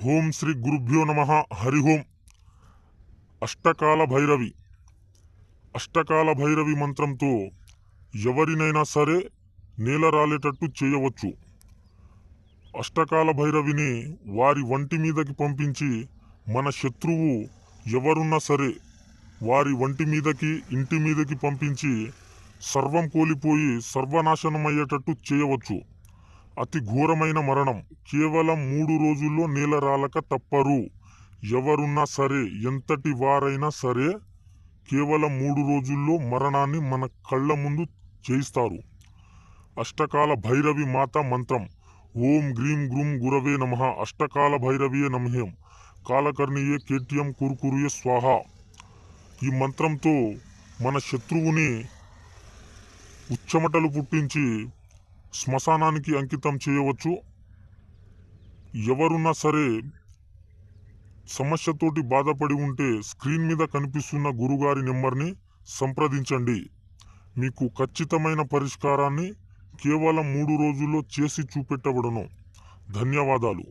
ఓం శ్రీ గురుభ్యో నమః. హరి ఓం. అష్టకాల భైరవి. అష్టకాల భైరవి మంత్రంతో ఎవరినైనా సరే నేల రాలేటట్టు చేయవచ్చు. అష్టకాల భైరవిని వారి వంటి మీదకి పంపించి మన శత్రువు ఎవరున్నా సరే వారి వంటి మీదకి ఇంటి మీదకి పంపించి సర్వం కోల్పోయి సర్వనాశనమయ్యేటట్టు చేయవచ్చు. అతి ఘోరమైన మరణం. కేవలం 3 రోజుల్లో నేల రాలక తప్పరు. ఎవరున్నా సరే ఎంతటి వారైనా సరే కేవలం 3 రోజుల్లో మరణాన్ని మన కళ్ళ ముందు చేయిస్తారు. అష్టకాల భైరవి మాత మంత్రం. ఓం గ్రీం గ్రూం గురవే నమః. అష్టకాల భైరవియే నమః. కాలకర్ణియే కేట్యం కురుకురుయే స్వాహ. ఈ మంత్రంతో మన శత్రువుని ఉచ్చమటలు పుట్టించి శ్మశానానికి అంకితం చేయవచ్చు. ఎవరున్నా సరే సమస్యతోటి బాధపడి ఉంటే స్క్రీన్ మీద కనిపిస్తున్న గురుగారి నెంబర్ని సంప్రదించండి. మీకు ఖచ్చితమైన పరిష్కారాన్ని కేవలం 3 రోజుల్లో చేసి చూపెట్టబడును. ధన్యవాదాలు.